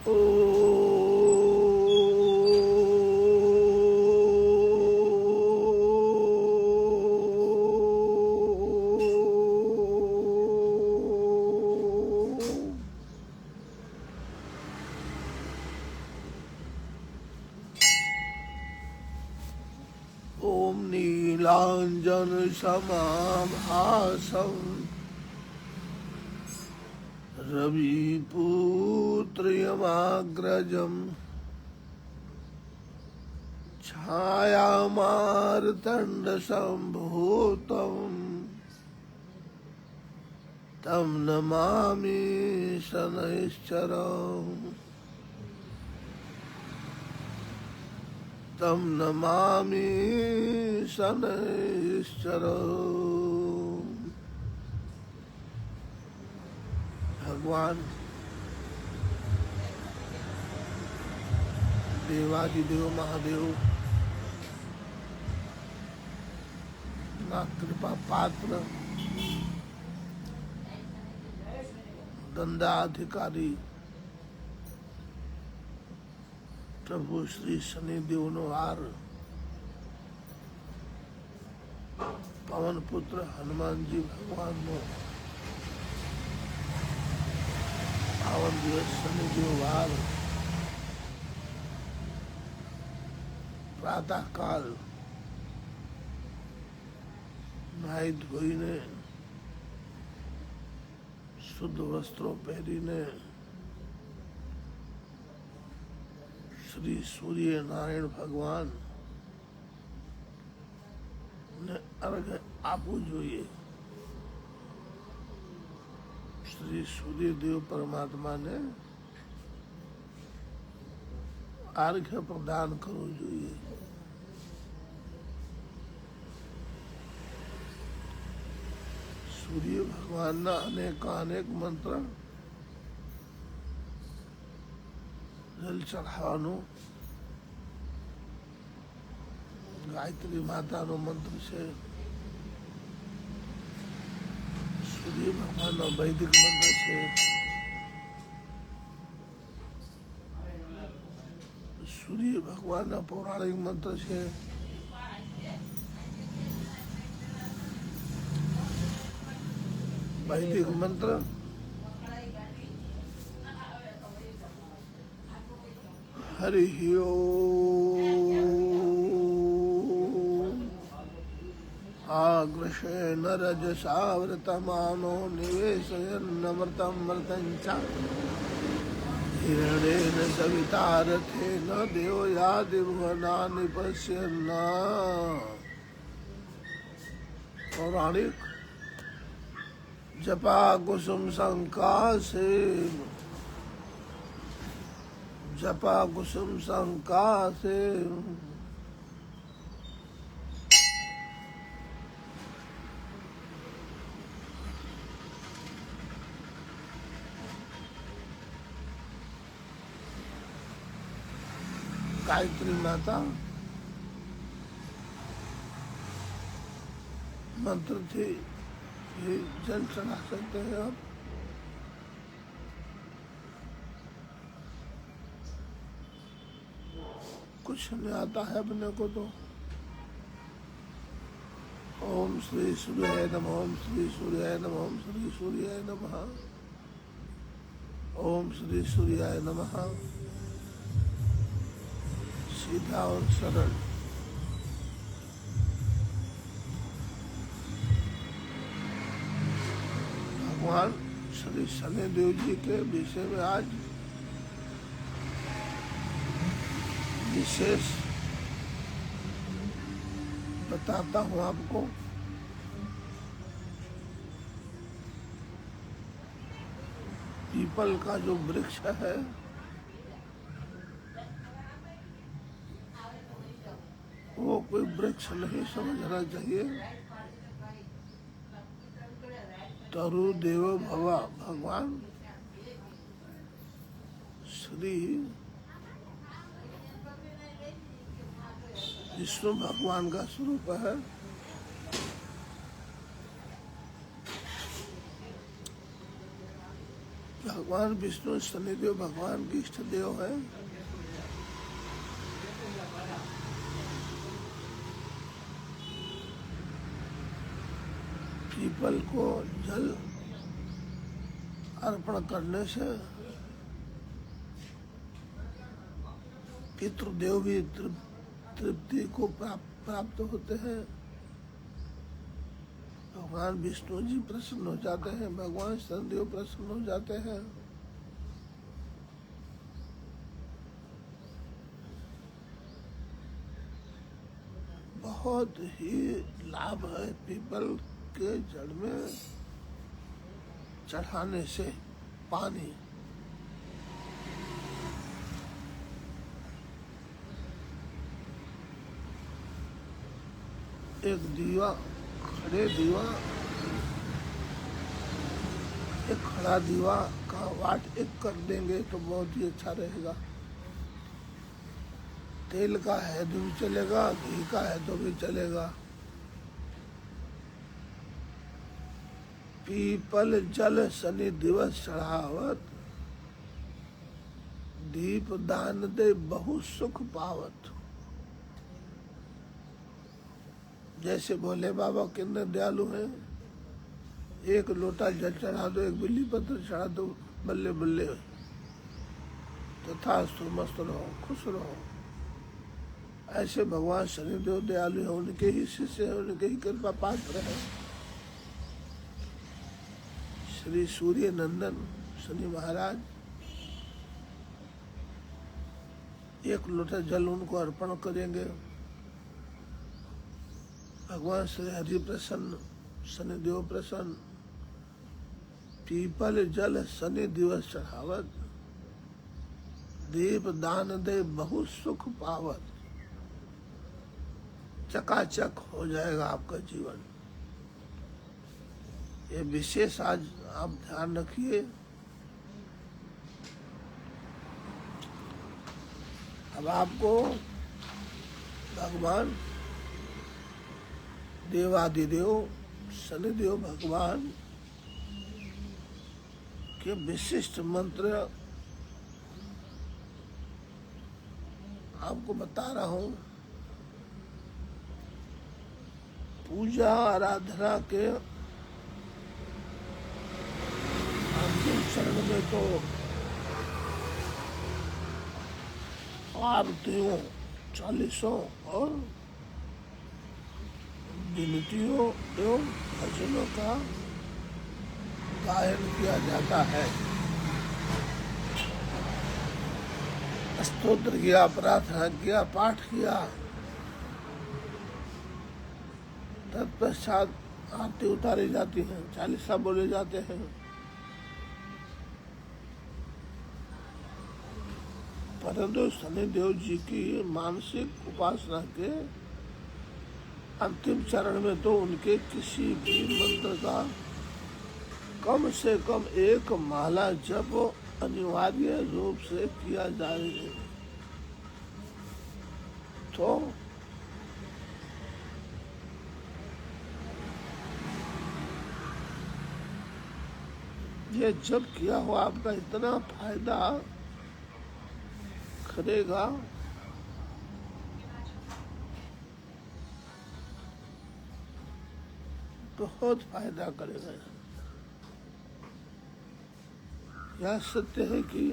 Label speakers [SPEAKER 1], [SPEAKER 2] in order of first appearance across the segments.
[SPEAKER 1] ओम नीलांजन समाभासं रविपुत्रयमाग्रजं छायामार्तण्डसम्भूतं तं नमामि शनैश्चरम् तं नमामि शनैश्चरम्। भगवान देवादिदेव महादेव ना कृपा पात्र दंडाधिकारी प्रभु श्री शनिदेव नो हार पवन पुत्र हनुमान जी भगवान नो पावन दिवस शनिदेव वार प्रातः काल नहाई धोईने शुद्ध वस्त्रों पहरीने श्री सूर्य नारायण भगवान ने अर्घ आपू જોઈએ। श्री सूर्य देव परमात्मा ने अर्घ्य प्रदान करવું જોઈએ। सूर्य भगवान ना अनेक मंत्र जल चढ़ावानो गायत्री माता नो मंत्र से सूर्य भगवान नो वैदिक मंत्र से सूर्य भगवान ना पौराणिक मंत्र से वैदिक मंत्र हरि ओम। आग्रशेन रजसावृतमानो निवेशयन्नमृतं मृतञ्च हिरण्येन सविता रथेन देवयादिभुवनानि पश्यन्। पौराणिक जपा कुसुम संकासे जपा कुसुम संकासे गायत्री माता मंत्र थी ये जल चढ़ा सकते हैं आप। कुछ नहीं आता है अपने को तो। ओम श्री सूर्याय नमः ओम श्री सूर्याय नमः ओम श्री सूर्याय नमः ओम श्री सूर्याय नमः। सीधा और सरल। भगवान श्री शनिदेव जी के विषय में आज विशेष बताता हूँ आपको। पीपल का जो वृक्ष है वो कोई वृक्ष नहीं समझना चाहिए। तरु देव भवा भगवान श्री विष्णु भगवान का स्वरूप है। भगवान विष्णु शनिदेव भगवान की इष्ट देव है। पीपल को जल अर्पण करने से पितृदेव भी तृप्ति को प्राप्त होते हैं। भगवान विष्णु जी प्रसन्न हो जाते हैं, भगवान शनिदेव प्रसन्न हो जाते हैं। बहुत ही लाभ है पीपल के जड़ में चढ़ाने से पानी। एक दीवा, खड़े दीवा, एक खड़ा दीवा का वाट एक कर देंगे तो बहुत ही अच्छा रहेगा। तेल का है तो भी चलेगा, घी का है तो भी चलेगा। पीपल जल शनि दिवस चढ़ावत, दीप दान दे बहु सुख पावत। जैसे भोले बाबा कितने दयालु हैं, एक लोटा जल चढ़ा दो, एक बिल्ली पत्र चढ़ा दो, बल्ले बल्ले तथास्तु, मस्त रहो, खुश रहो। ऐसे भगवान शनिदेव दयालु है, उनके ही शिष्य है, उनके ही कृपा पात्र है। श्री सूर्य नंदन शनि महाराज एक लोटा जल उनको अर्पण करेंगे। भगवान श्री हरि प्रसन्न, शनिदेव प्रसन्न। पीपल जल शनि दिवस चढ़ावत, दीप दान दे बहु सुख पावत। चकाचक हो जाएगा आपका जीवन। ये विशेष आज आप ध्यान रखिए। अब आपको भगवान देवादिदेव शनिदेव भगवान के विशिष्ट मंत्र आपको बता रहा हूँ। पूजा आराधना के अंतिम चरण में तो आरतियों, चालीसों और विनतियों एवं भजनों का गायन किया जाता है। स्तोत्र किया, प्रार्थना किया, पाठ किया, तत्पश्चात आरती उतारी जाती है, चालीसा बोले जाते हैं। परंतु शनिदेव जी की मानसिक उपासना के अंतिम चरण में तो उनके किसी भी मंत्र का कम से कम एक माला जप अनिवार्य रूप से किया जाए। तो ये जप किया हुआ आपका इतना फायदा करेगा, बहुत फायदा करेगा। यह सत्य है कि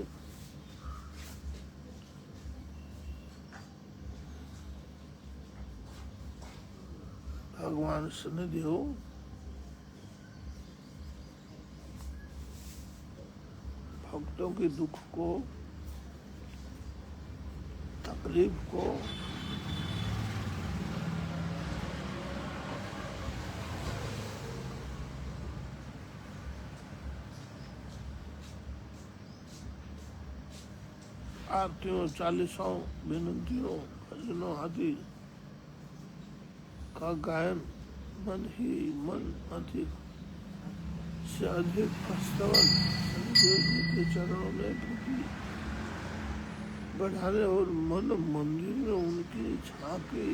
[SPEAKER 1] भगवान शनिदेव भक्तों के दुख को, तकलीफ को आरतियों, चालीसों, विनतियों, भजनों आदि का गायन मन ही मन अधिक से अधिक स्तवन शनिदेव जी के चरणों में प्रति बढ़ाने और मन मंदिर में उनकी झांकी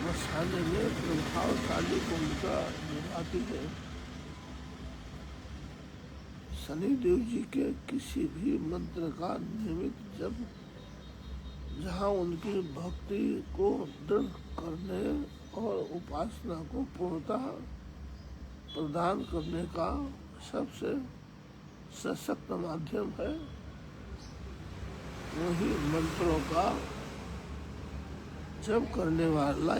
[SPEAKER 1] बसाने में प्रभावशाली भूमिका निभाती है। शनिदेव जी के किसी भी मंत्र का नियमित जप जहाँ उनकी भक्ति को दृढ़ करने और उपासना को पूर्णतः प्रदान करने का सबसे सशक्त माध्यम है, वही मंत्रों का जप करने वाला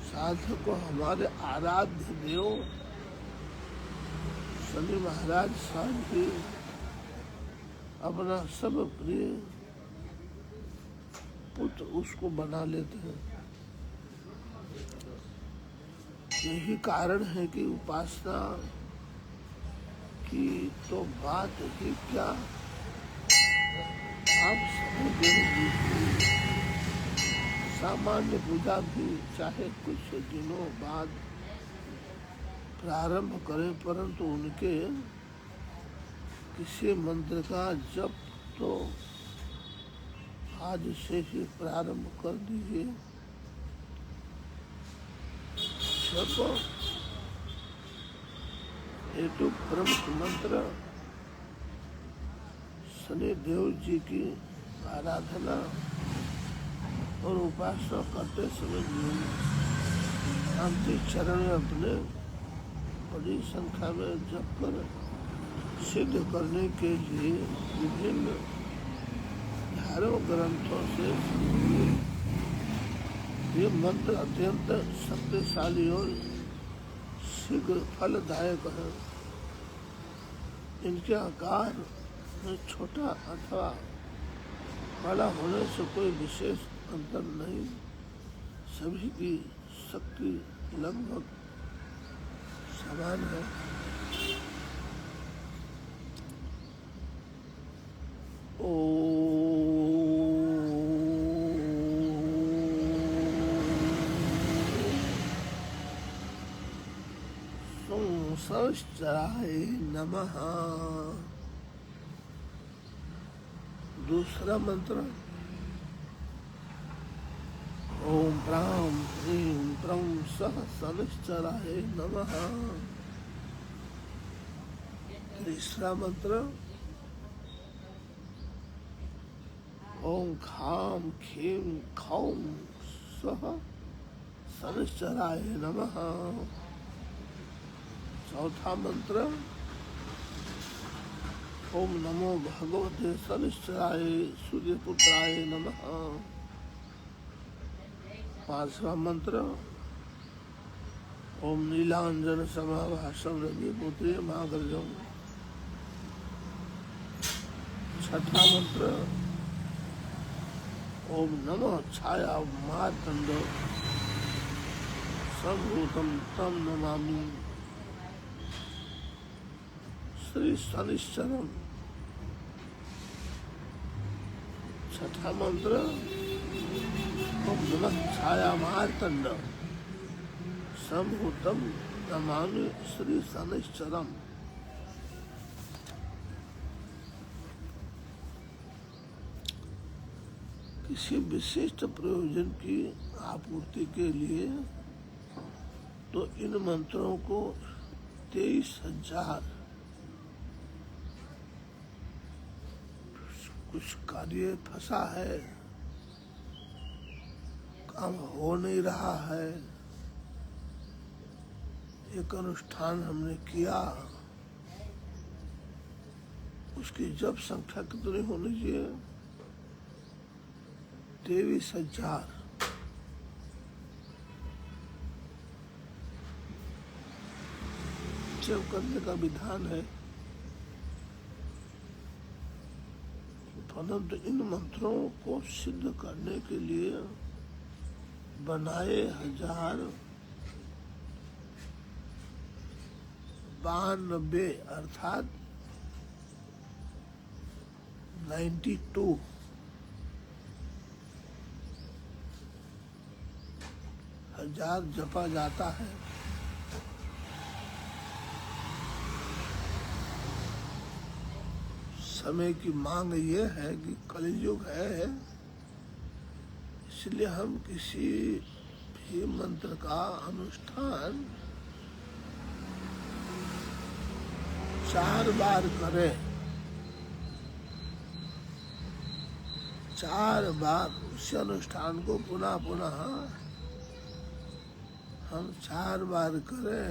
[SPEAKER 1] साधक को हमारे आराध्य देव शनि महाराज साहब भी अपना सब प्रिय पुत्र उसको बना लेते हैं। यही कारण है कि उपासना की तो बात ही क्या, आप सभी सामान्य पूजा भी चाहे कुछ दिनों बाद प्रारंभ करें, परंतु उनके किसी मंत्र का जप तो आज से ही प्रारंभ कर दीजिए। जप हेतु प्रमुख मंत्र शनि देव जी की आराधना और उपासना करते समय शांति चरण में अपने बड़ी संख्या में जप कर सिद्ध करने के लिए विभिन्न हजारों ग्रंथों से ये मंत्र अत्यंत शक्तिशाली और शीघ्र फलदायक है। इनके आकार में छोटा अथवा बड़ा होने से कोई विशेष अंतर नहीं, सभी की शक्ति लगभग समान है। सहस्राय नमः। दूसरा मंत्र ओम प्रां ह्रीं प्रं सः सहस्राय नमः। तीसरा मंत्र ओम खां खीं खौं सः सहस्राय नमः। चौथा मंत्र ओम नमो भगवते शनिश्चराय सूर्यपुत्राय नमः। पांचवा मंत्र ओम नीलांजन समाभासम रविपुत्रे महागर्जम। छठा मंत्र ओम नमः छाया मार्तंड संभूतम तम नमामि श्री शनिश्चरम। छठा मंत्र ओम नमः छाया मार्तंड संभूतम नमामि श्री शनिश्चरम। किसी विशिष्ट प्रयोजन की आपूर्ति के लिए तो इन मंत्रों को 23,000 कुछ कार्य फंसा है, काम हो नहीं रहा है, एक अनुष्ठान हमने किया, उसकी जप संख्या कितनी होनी चाहिए? 23,000। जप करने का विधान है, परंतु इन मंत्रों को सिद्ध करने के लिए बनाए 1092 अर्थात 92 हजार जपा जाता है। समय की मांग ये है कि कलयुग है, इसलिए हम किसी भी मंत्र का अनुष्ठान 4 बार करें, 4 बार उस अनुष्ठान को पुनः पुनः हम 4 बार करें,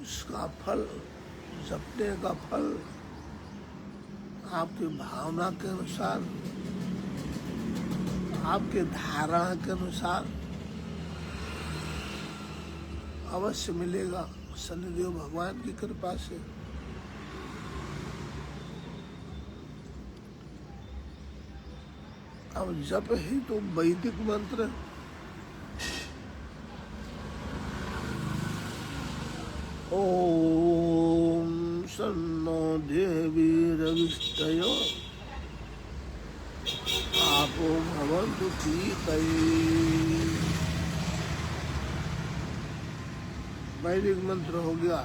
[SPEAKER 1] इसका फल, जपने का फल आपकी भावना के अनुसार, आपके धारणा के अनुसार अवश्य मिलेगा, शनिदेव भगवान की कृपा से। अब जप है तो वैदिक मंत्र ओम सन्नो देवी रविष्टयो आपो भवन्तु पीतये। वैदिक मंत्र हो गया।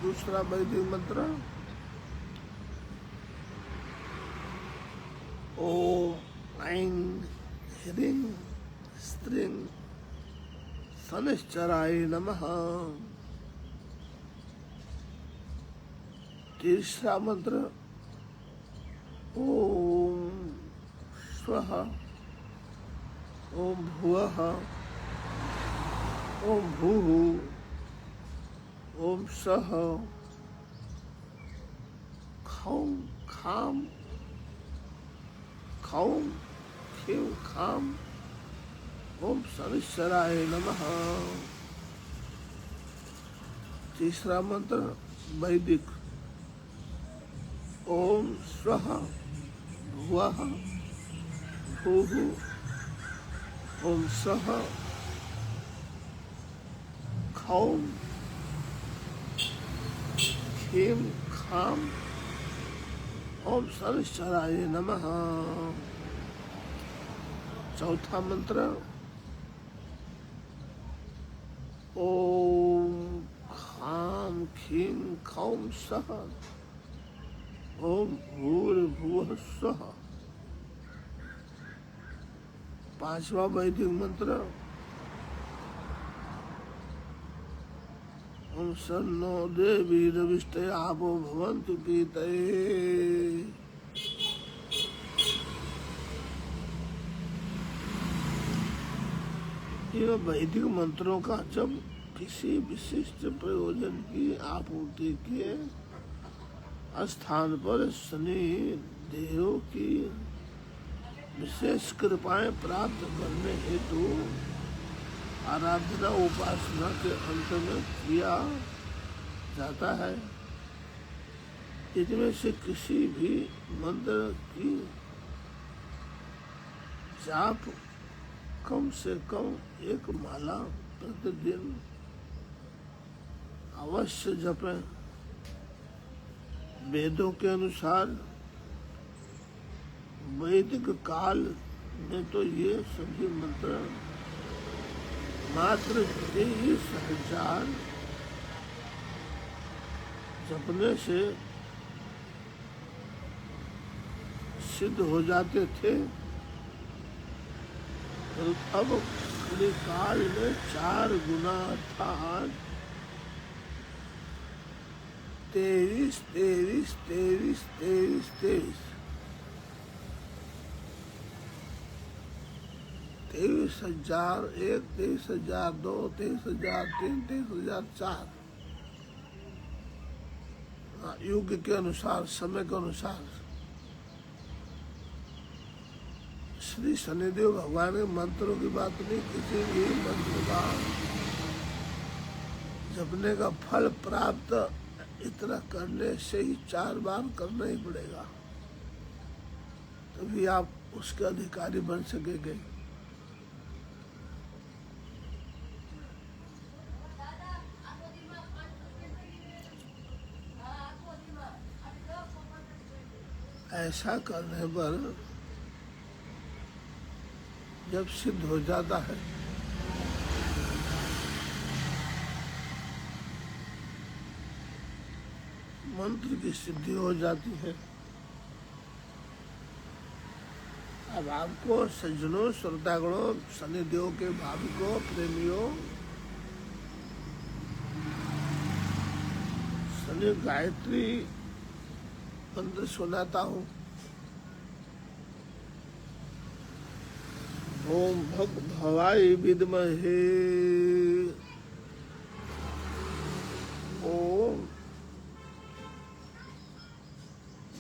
[SPEAKER 1] दूसरा वैदिक मंत्र ओम ऐं ह्रीं स्त्रीं शनैश्चराय नमः। तीसरा मंत्र ओम स्वः ओम भुवः ओम भूः ओम सः खौं खां खौं खीं खां ओम शनैश्चराय नमः। तीसरा मंत्र वैदिक ओम स्वः भुवः भूः ओम सः खौं खीं खां ओम शनैश्चराय नमः। चौथा मंत्र ओम खां खीं खौं सः ओम भूर्भुवः स्वः। पांचवा वैदिक मंत्र ओम सन्नो देवी रविष्टय आपो भवन्तु पीतये। ये वैदिक मंत्रों का जब किसी विशिष्ट प्रयोजन की आपूर्ति के स्थान पर शनि देव की विशेष कृपाएं प्राप्त करने हेतु आराधना उपासना के अंत में किया जाता है। इनमें से किसी भी मंत्र की जाप कम से कम 1 माला प्रतिदिन अवश्य जपें। वेदों के अनुसार वैदिक काल में तो ये सभी मंत्र मात्र 23,000 जपने से सिद्ध हो जाते थे, और अब काल में 4 गुना अर्थात 23, 23, 23, 23, 23 23,001, 23,002, 23,003, 23,004 युग के अनुसार, समय के अनुसार श्री शनिदेव भगवान के मंत्रों की बात नहीं, किसी भी मंत्र का जपने का फल प्राप्त इतना करने से ही 4 बार करना ही पड़ेगा, तभी आप उसके अधिकारी बन सकेंगे। ऐसा करने पर जब सिद्ध हो जाता है मंत्र की सिद्धि हो जाती है। अब आपको सज्जनों, श्रोतागणों, शनिदेव के भाविकों, प्रेमियों, शनि गायत्री मंत्र सुनाता हूँ। ओम भग भवाय विद्महे, ओम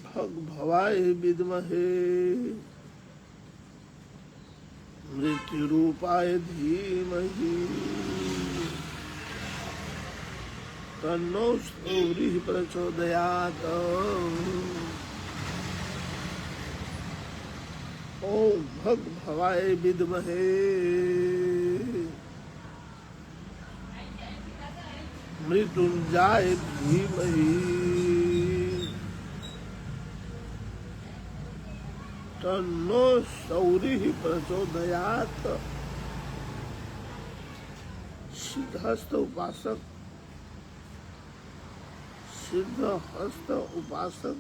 [SPEAKER 1] भग भवाय विद्महे, मृत्यु रूपाय धीमहि, तन्नो सूर्यः प्रचोदयात्। ओम भग भवाय विद्महे, मृत्युंजय धीमहि, तन्नो सूर्यः प्रचोदयात्। सिद्धहस्त उपासक, सिद्धहस्त उपासक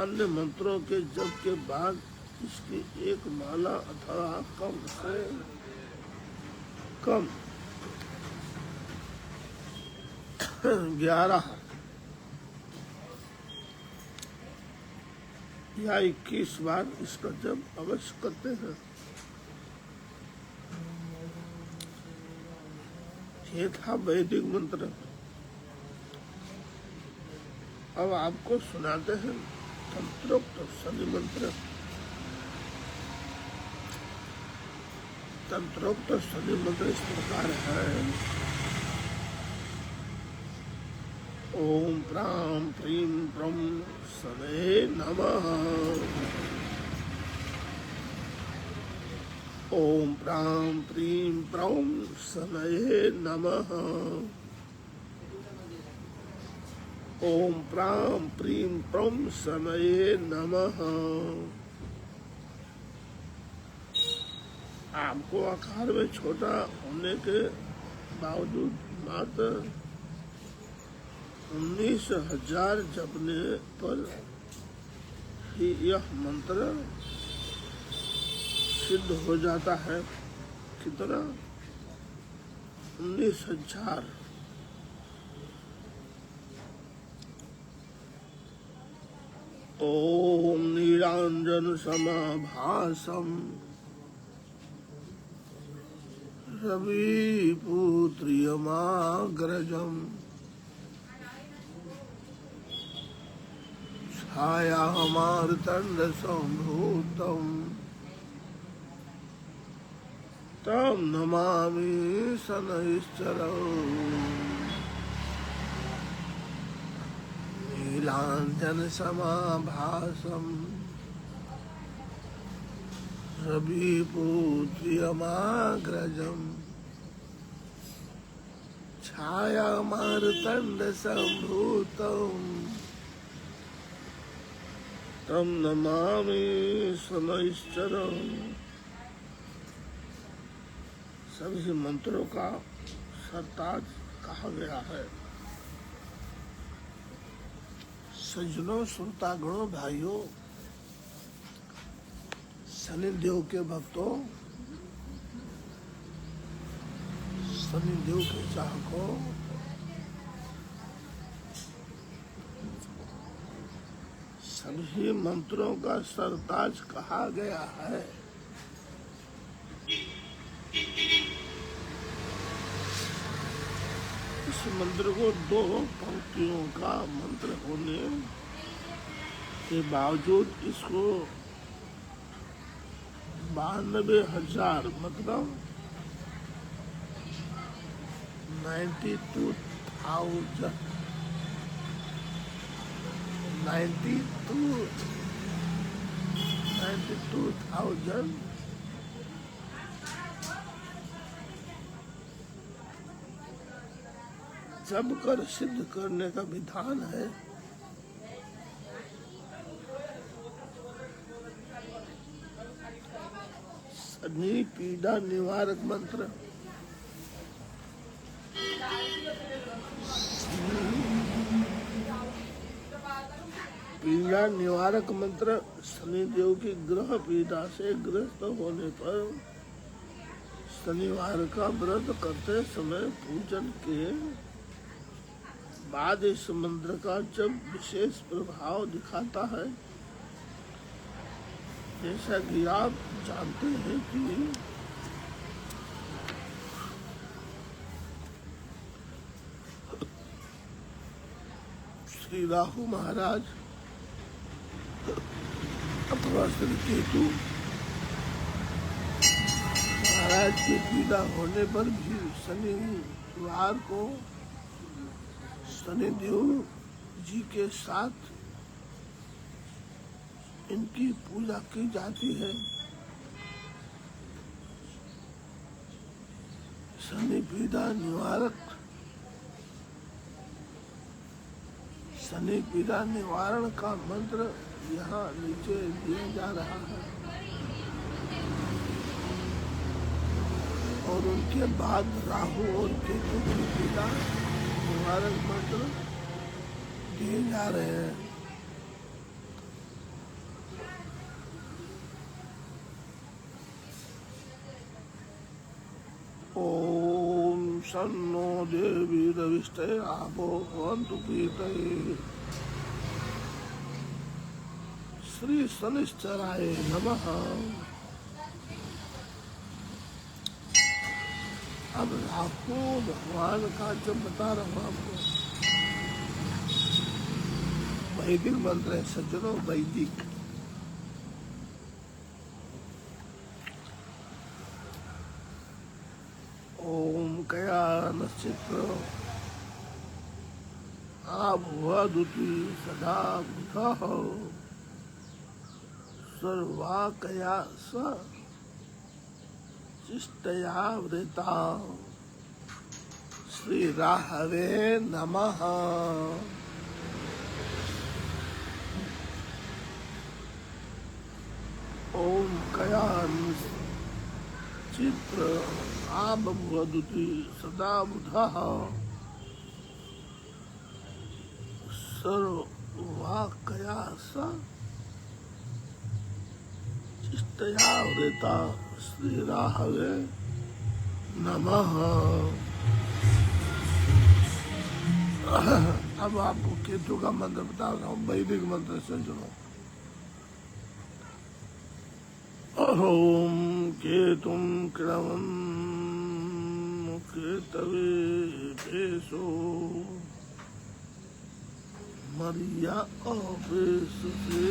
[SPEAKER 1] अन्य मंत्रों के जप के बाद इसकी एक माला अथवा कम से कम 11 या 21 बार इसका जप अवश्य करते हैं। ये था वैदिक मंत्र। अब आपको सुनाते हैं तंत्रोक्त शनि मंत्र। तंत्रोक्त शनि मंत्र इस प्रकार है। ओम प्रां प्रीं प्रं शनये नमः। ओम प्रां प्रीं प्रं शनये नमः। ओम प्रां प्रीं प्रं शनये नमः। आपको आकार में छोटा होने के बावजूद मात्र 19,000 जपने पर ही यह मंत्र सिद्ध हो जाता है। कितना? 19,000। ओम नीलांजन समाभासम रवि पुत्रियमाग्रजम छायामार्तंड संभूतम तम नमामि शनैश्चरम्। नीलांजन समाभासम रवि पुत्रियमाग्रजम छायामार्तंड संभूतम तम नमामि शनैश्चरम्। सभी मंत्रों का सरताज कहा गया है। सज्जनों, श्रोतागणों, भाइयों, शनिदेव के भक्तों, शनिदेव के चाहकों, सभी मंत्रों का सरताज कहा गया है। इस मंत्र को 2 पंक्तियों का मंत्र होने के बावजूद इसको 92,000 मतलब 92,000 जब कर सिद्ध करने का विधान है। शनि पीड़ा निवारक मंत्र। पीड़ा निवारक मंत्र शनिदेव की ग्रह पीड़ा से ग्रस्त होने पर शनिवार का व्रत करते समय पूजन के बाद इस मंत्र का जब विशेष प्रभाव दिखाता है, जैसा कि आप जानते हैं कि श्री राहु महाराज अथवा श्री केतु महाराज की पीड़ा होने पर भी शनिवार को शनिदेव जी के साथ इनकी पूजा की जाती है। शनि पीड़ा निवारक, शनि पीड़ा निवारण का मंत्र यहाँ नीचे दिया जा रहा है और उनके बाद राहु और केतु की पीड़ा निवारक मंत्र दिए जा रहे हैं। ओम सन्नो देवी रविष्टे आपो भवन्तु पीतये। श्री शनिश्चराय नमः। अब राहु भगवान का जब बता रहा हूँ आपको, वैदिक मंत्र है सज्जनों, वैदिक। ओम कया नश्चित्र आभुवदुति सदा बुधः सर्वाकया स चिष्टया वृता। श्री राहवे नमः। ओम कया चित्र आबभवदुति सदा बुधः सर्वाकया स चिष्टया वृता। श्री राहवे नमः। अब आपको केतु का मंत्र बता रहा हूँ, वैदिक मंत्र से जुड़ो। ओम केतुं क्रमं केतवे पेशो मरिया अपेश से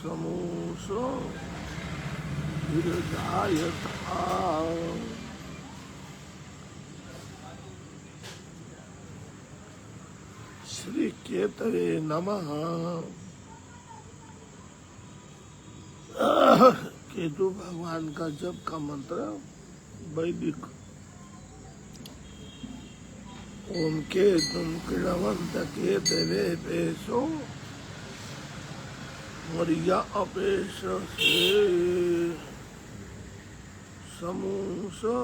[SPEAKER 1] समोसो विरजायथा। श्री केतवे नमः। केतु भगवान का जप का मंत्र वैदिक। ओम केतुं क्रीडवन्त केतवे पेशो मरिया अपेश से समोसो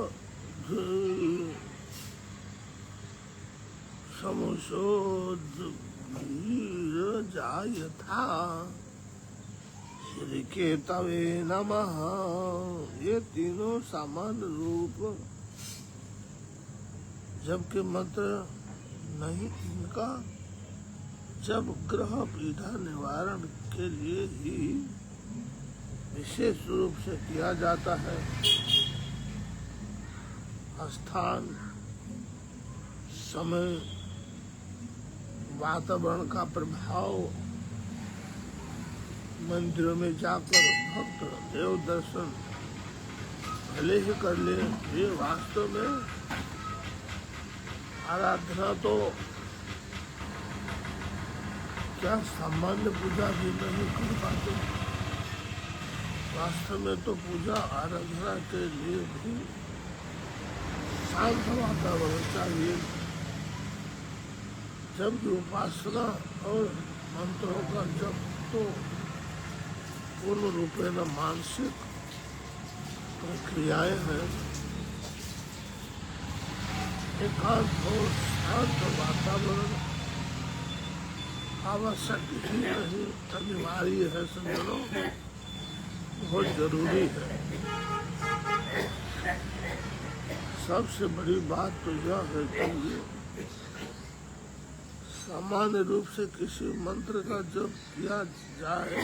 [SPEAKER 1] जायथा। श्री केतवे नमः। ये तीनों सामान्य रूप जबकि मंत्र नहीं, इनका जब ग्रह पीड़ा निवारण के लिए ही विशेष रूप से किया जाता है। स्थान, समय, वातावरण का प्रभाव, मंदिरों में जाकर भक्त देव दर्शन भले ही कर ले, ये वास्तव में आराधना तो क्या सामान्य पूजा भी नहीं कर पाते। वास्तव में तो पूजा आराधना के लिए भी शांत वातावरण चाहिए, जबकि उपासना और मंत्रों का जप तो पूर्ण रूपेण मानसिक प्रक्रियाएं हैं। एकांत और शांत वातावरण आवश्यक ही नहीं, अनिवार्य है सज्जनों, बहुत जरूरी है। सबसे बड़ी बात तो यह है कि सामान्य रूप से किसी मंत्र का जप किया जाए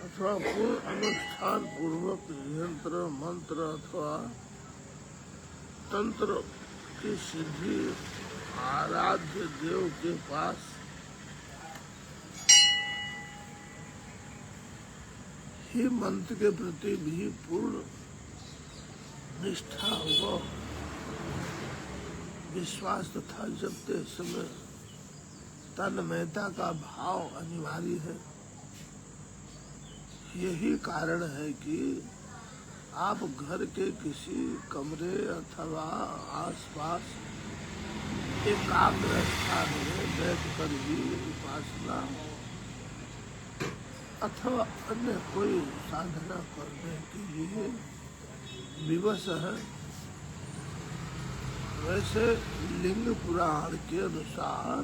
[SPEAKER 1] अथवा पूर्ण अनुष्ठान पूर्वक यंत्र मंत्र अथवा तंत्र की सिद्धि आराध्य देव के पास ही मंत्र के प्रति भी पूर्ण निष्ठा व विश्वास तथा जपते समय तन्मयता का भाव अनिवार्य है। यही कारण है कि आप घर के किसी कमरे अथवा आसपास एकाग्र स्थान में बैठकर भी उपासना अथवा अन्य कोई साधना करने के लिए विवश है। वैसे लिंग पुराण के अनुसार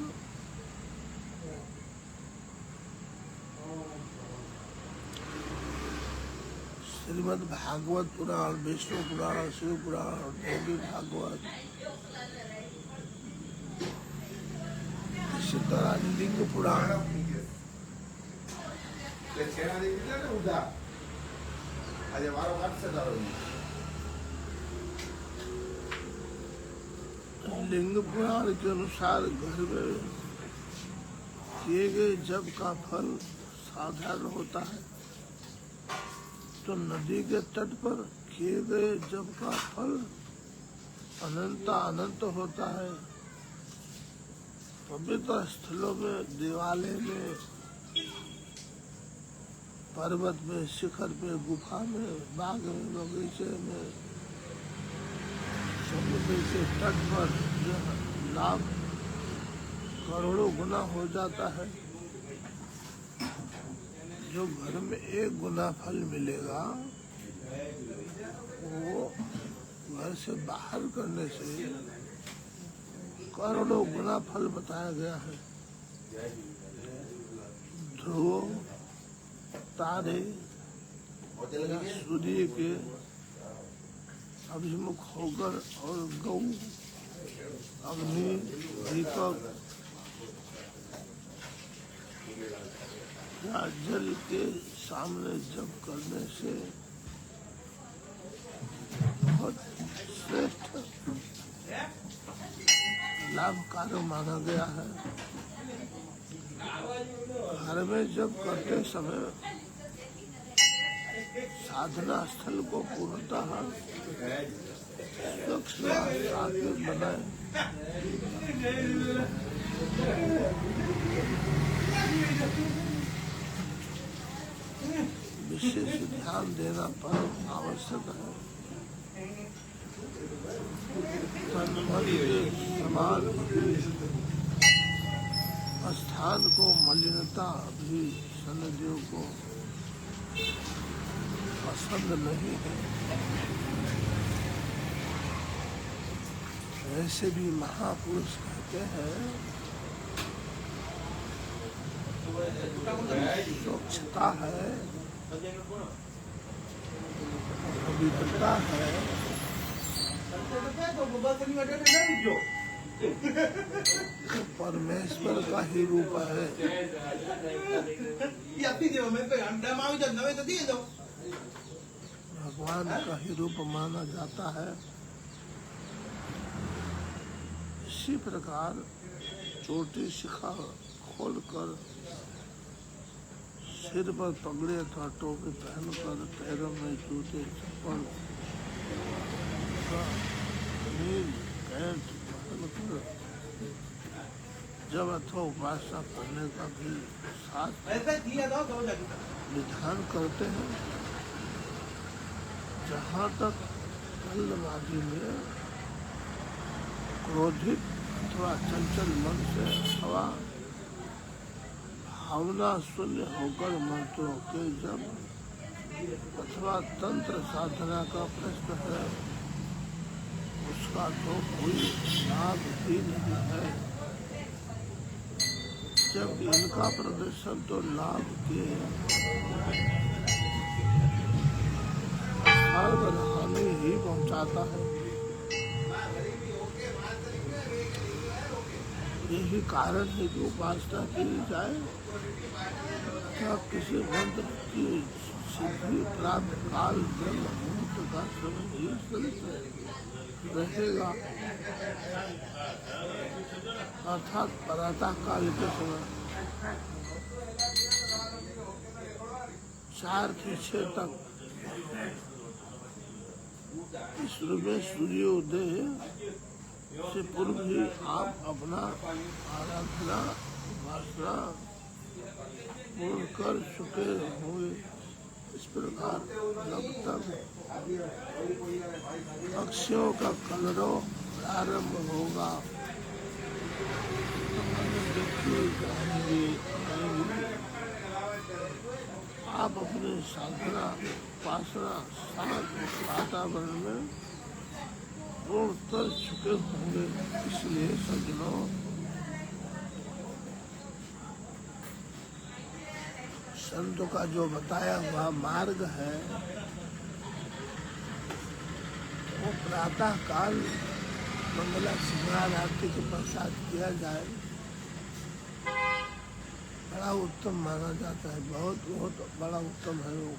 [SPEAKER 1] श्रीमद् भागवत पुराण, विष्णु पुराण, शिव पुराण, देवी भागवत, इसी तरह लिंग पुराण लिंग पुराण के अनुसार घर में किए गए जप का फल साधारण होता है, तो नदी के तट पर किए गए जप का फल अनंत होता है। पवित्र स्थलों में, देवालय में, पर्वत में, शिखर पे, गुफा में, बाग में, बगीचे में, समुद्र के तट पर यह लाभ करोड़ों गुना हो जाता है। जो घर में 1 गुना फल मिलेगा वो घर से बाहर करने से करोड़ों गुना फल बताया गया है। ध्रुव तारे सूर्य के अभिमुख होकर और गौ, अग्नि, दीपक या जल के सामने जप करने से बहुत श्रेष्ठ लाभकारी माना गया है। घर में जप करते समय साधना स्थल को पूर्णतः स्वच्छ बनाए। विशेष ध्यान देना पर आवश्यक है। समान स्थान को मलिनता भी शनिदेव को पसंद नहीं है। ऐसे भी महापुरुष कहते हैं स्वच्छता है, पवित्रता है, परमेश्वर का ही रूप है। भगवान का ही रूप माना जाता है। इसी प्रकार चोटी शिखा खोलकर सिर पर पगड़े अथवा टोपी पहनकर पैरों में जूते, चप्पल, नील पैंट पहनकर जब अथवा उपासना करने का भी साथ विधान करते हैं। जहाँ तक जल्दबाजी में क्रोधित अथवा चंचल मन से अथवा भावना शून्य होकर मंत्रों के जप अथवा तंत्र साधना का प्रश्न है, उसका तो कोई लाभ ही नहीं है। जब इनका प्रदर्शन तो लाभ के हानि ही पहुंचाता है। यही कारण है कि उपासना की जाए तथा किसी मंत्र की सिद्धि प्राप्त काल ब्रह्म मुहूर्त का समय ही चलित रहेगा, अर्थात प्रातः काल के समय 4 से 6 तक इस रूप में सूर्योदय से पूर्व ही आप अपना आराधना उपासना पूर्ण कर चुके होंगे। इस प्रकार लगभग पक्षियों का कलरव प्रारंभ होगा। आप अपने साधना उपासना शांत वातावरण में पूर्ण कर चुके होंगे। इसलिए सज्जनों, संतों का जो बताया हुआ मार्ग है वो प्रातः काल मंगला सिंगार आरती के पश्चात किया जाए, बड़ा उत्तम माना जाता है। बहुत बहुत बड़ा उत्तम है वो।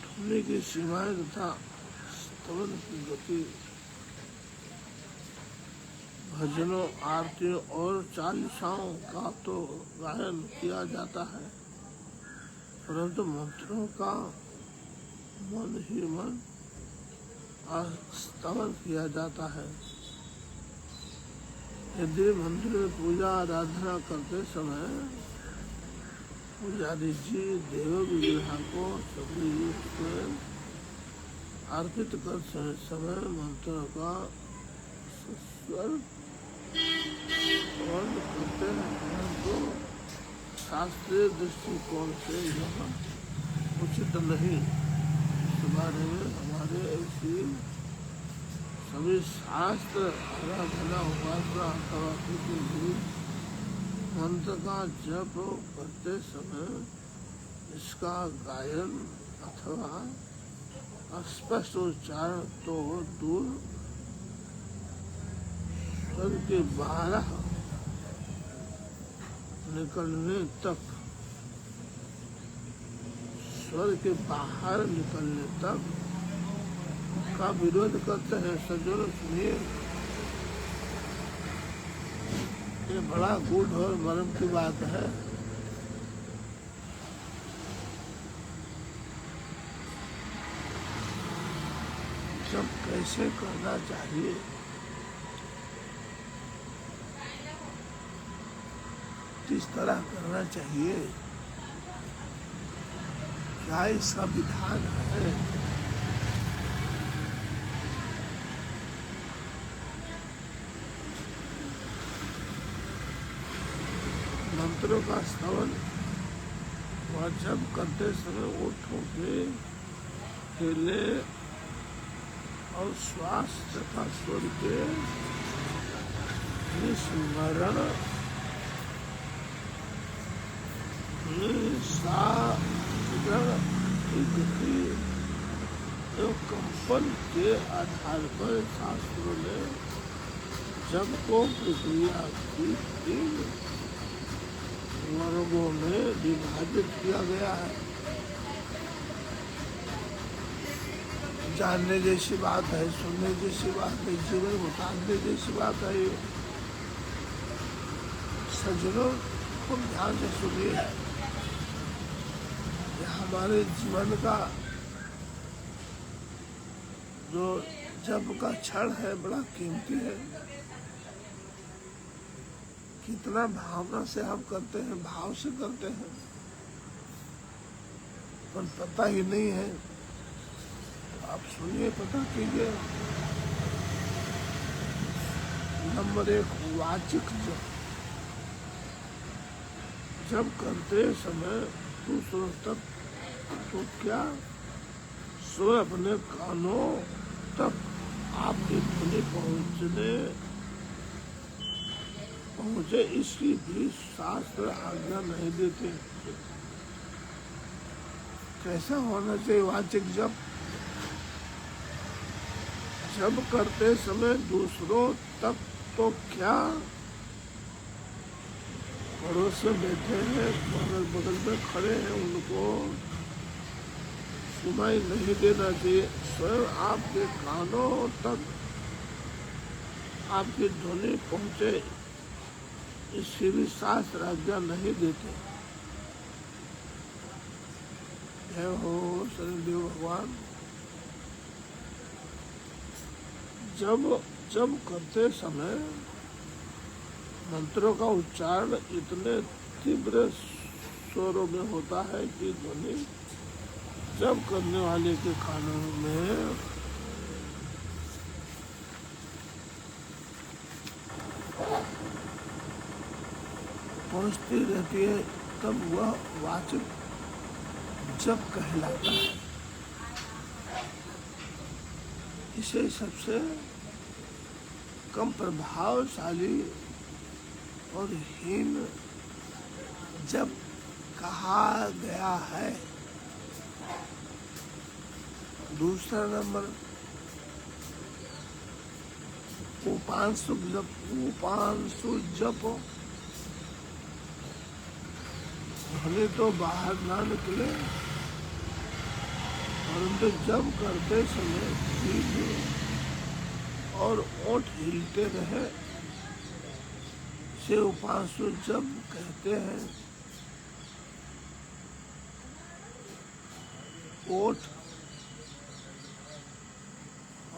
[SPEAKER 1] ठुमरी की सीमाएं तथा स्तवन की गति भजनों आरतियों और चालीसाओं का तो गायन किया जाता है, परंतु मंत्रों का मन ही मन स्तवन किया जाता है। यदि मंदिर में पूजा आराधना करते समय पुजारी जी देव विग्रह को स्वयं अर्पित करते समय मंत्र का स्वर करते हैं, परंतु शास्त्रीय दृष्टिकोण से यह उचित नहीं। इस बारे में हमारे ऐसी सभी शास्त्र आराधना उपासना अथवा किसी भी मंत्र का जप करते समय इसका गायन अथवा स्पष्ट उच्चारण तो दूर स्वर के बाहर निकलने तक का विरोध करते हैं। सज्जनों सुनिए, ये बड़ा गूढ़ और मर्म की बात है। जब कैसे करना चाहिए, किस तरह करना चाहिए, क्या इसका विधान है, मंत्रों का स्तवन वह जब करते समय ओठों के हिले और श्वास तथा स्वर के निस्मरण कंपन के आधार पर शास्त्रों ने जब को प्रक्रिया की 3 वर्गों में विभाजित किया गया है। जानने जैसी बात है, सुनने जैसी बात है, जीवन उतारने जैसी बात है। सज्जनों, खूब ध्यान से सुनिए। हमारे जीवन का जो जप का क्षण है बड़ा कीमती है। कितना भावना से हम करते हैं, भाव से करते हैं, पर पता ही नहीं है। आप सुनिए, पता कीजिए। नंबर 1, वाचिक जब करते समय दूसरों तक तो क्या स्वयं अपने कानों तक आपकी ध्वनि पहुँचे इसकी भी शास्त्र आज्ञा नहीं देते। कैसा होना चाहिए वाचिक जप? जप करते समय दूसरों तक तो क्या, पड़ोस में बैठे हैं, बगल बगल में खड़े हैं, उनको सुनाई नहीं देना चाहिए। स्वयं आपके कानों तक आपकी ध्वनि पहुंचे, इसकी भी शास्त्र आज्ञा नहीं देते। जय हो शनिदेव भगवान। जब करते समय मंत्रों का उच्चारण इतने तीव्र स्वरों में होता है कि ध्वनि जब करने वाले के कानों में पहुंचती रहती है, तब वह वाचिक जप कहलाता है। इसे सबसे कम प्रभावशाली और हीन जप कहा गया है। दूसरा नंबर उपांशु जप, ध्वनि तो बाहर ना निकले, परंतु जब करते समय जीभ और ओठ हिलते रहे, से उपांशु जप कहते हैं। ओठ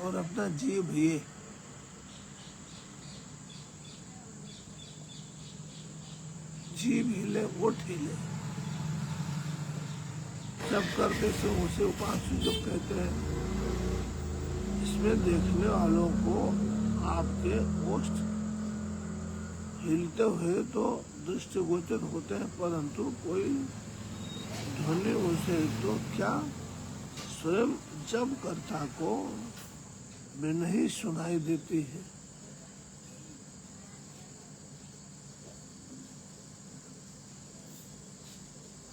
[SPEAKER 1] और अपना जीभ, ये जीभ हिले, ओठ हिले, जब करते से उसे उपांशु जप कहते हैं। इसमें देखने वालों को आपके ओठ हिलते हुए तो दृष्टिगोचर होते हैं, परंतु कोई ध्वनि उसे तो क्या स्वयं जब कर्ता को भी नहीं सुनाई देती है।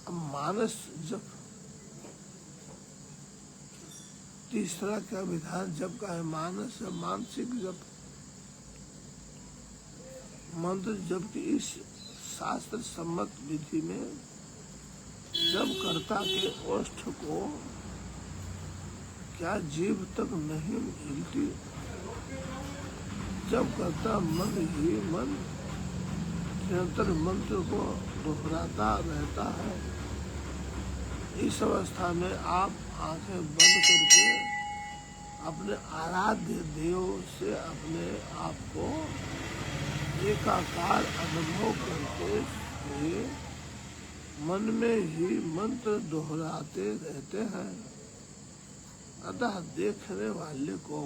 [SPEAKER 1] अब मानस जप, तीसरा क्या विधान जप का है? मानस या मानसिक जप। मंत्र जप की इस शास्त्र सम्मत विधि में जब कर्ता के ओष्ठ को क्या जीभ तक नहीं हिलती, जब कर्ता मन ही मन निरंतर मंत्र को दोहराता रहता है। इस अवस्था में आप आंखें बंद करके अपने आराध्य देव से अपने आप को एकाकार अनुभव करते हुए मन में ही मंत्र दोहराते रहते हैं। अतः देखने वाले को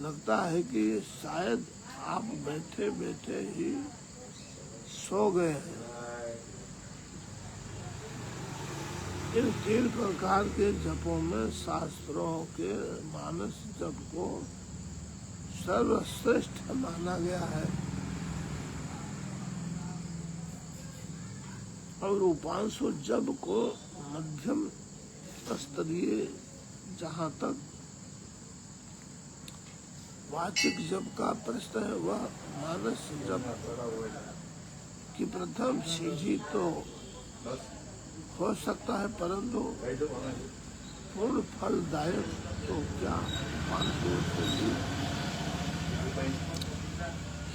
[SPEAKER 1] लगता है कि शायद आप बैठे बैठे ही सो गए हैं। इन 3 प्रकार के जपों में शास्त्रों के मानस जप को सर्वश्रेष्ठ माना गया है और उपांशु जप को मध्यम स्तरीय, जहाँ तक वाचिक जप का प्रश्न है, वह मानस जप की प्रथम सीढ़ी तो हो सकता है, परंतु पूर्ण फलदायक तो क्या उपांशु से भी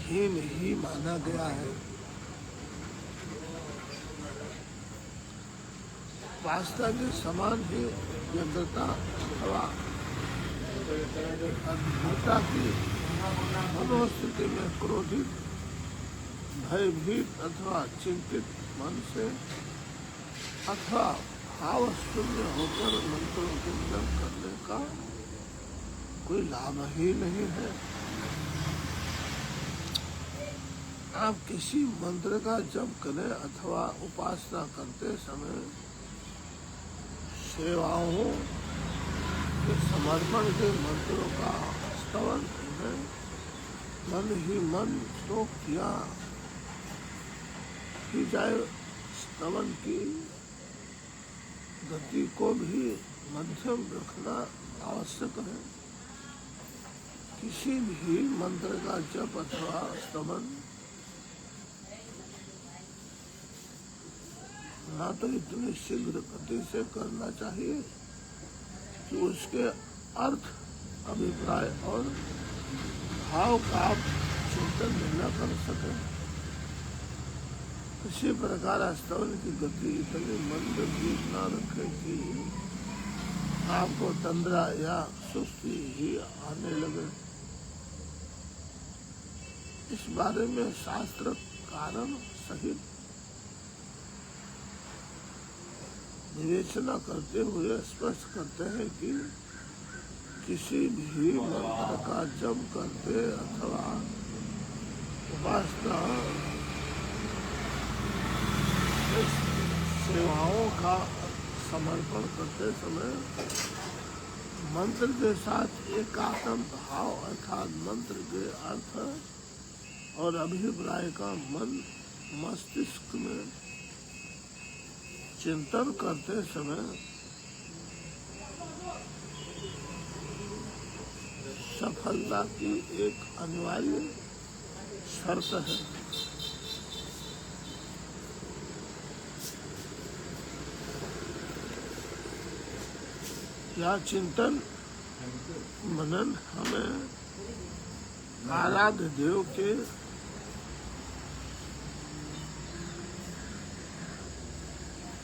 [SPEAKER 1] हीन ही माना गया है। वास्तव के समान ही व्यग्रता अथवा अद्भुतता की मनोस्थिति में क्रोधित, भयभीत अथवा चिंतित मन से अथवा भाव शून्य होकर मंत्रों के जप करने का कोई लाभ ही नहीं है। आप किसी मंत्र का जप करें अथवा उपासना करते समय सेवाओं के समर्पण के मंत्रों का स्तवन है, मन ही मन तो किया ही जाए। स्तवन की गति को भी मध्यम रखना आवश्यक है। किसी भी मंत्र का जप अथवा स्तवन ना तो इतनी शीघ्र गति से करना चाहिए कि उसके अर्थ, अभिप्राय और भाव का आप चिंतन न कर सके। इसी प्रकार स्तवन की गति इतनी मंद भी न रखे कि आपको तंद्रा या सुस्ती ही आने लगे। इस बारे में शास्त्र कारण सहित विवेचना करते हुए स्पष्ट करते हैं कि किसी भी मंत्र का जप करते अथवा उपासना सेवाओं का समर्पण करते समय मंत्र के साथ एकात्म भाव अर्थात मंत्र के अर्थ और अभिप्राय का मन मस्तिष्क में चिंतन करते समय सफलता की एक अनिवार्य शर्त है। यह चिंतन मनन हमें आराध्य देव के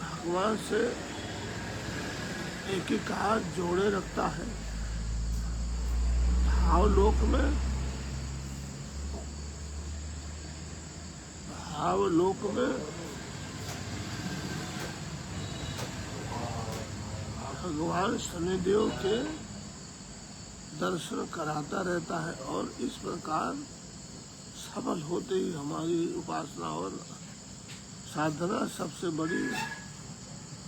[SPEAKER 1] भगवान से एकीकार जोड़े रखता है। भावलोक में भगवान शनिदेव के दर्शन कराता रहता है और इस प्रकार सफल होते ही हमारी उपासना और साधना। सबसे बड़ी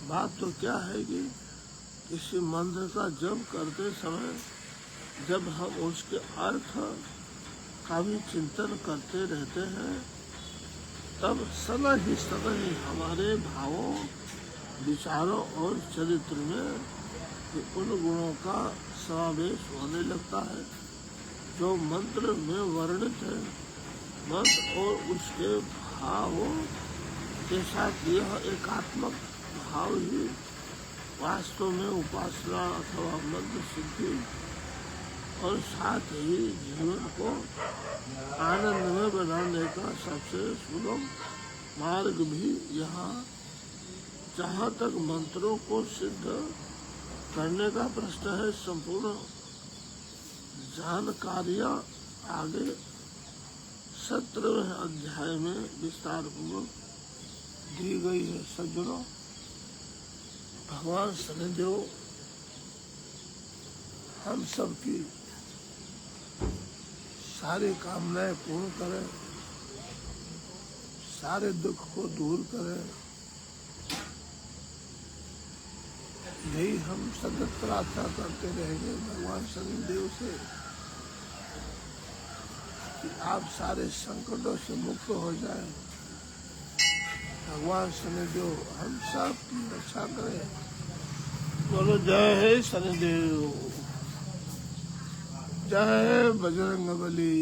[SPEAKER 1] बात तो क्या है कि किसी मंत्र का जप करते समय जब हम उसके अर्थ का भी चिंतन करते रहते हैं तब सदा ही हमारे भावों, विचारों और चरित्र में उन गुणों का समावेश होने लगता है जो मंत्र में वर्णित है। मंत्र और उसके भावों के साथ यह एकात्मक भाव ही वास्तव में उपासना अथवा मंत्र सिद्धि और साथ ही जीवन को आनंद में बनाने का सबसे सुलभ मार्ग भी यहाँ। जहाँ तक मंत्रों को सिद्ध करने का प्रश्न है, संपूर्ण जानकारियाँ आगे 17वें अध्याय में विस्तार पूर्वक दी गई है। सज्जनों, भगवान शनिदेव हम सबकी सारी कामनाएं पूर्ण करें, सारे दुख को दूर करें, यही हम सतत प्रार्थना करते रहेंगे भगवान शनिदेव से कि आप सारे संकटों से मुक्त हो जाएं। भगवान शनिदेव हम सब की रक्षा करें। बोलो जय शनिदेव, जय बजरंगबली।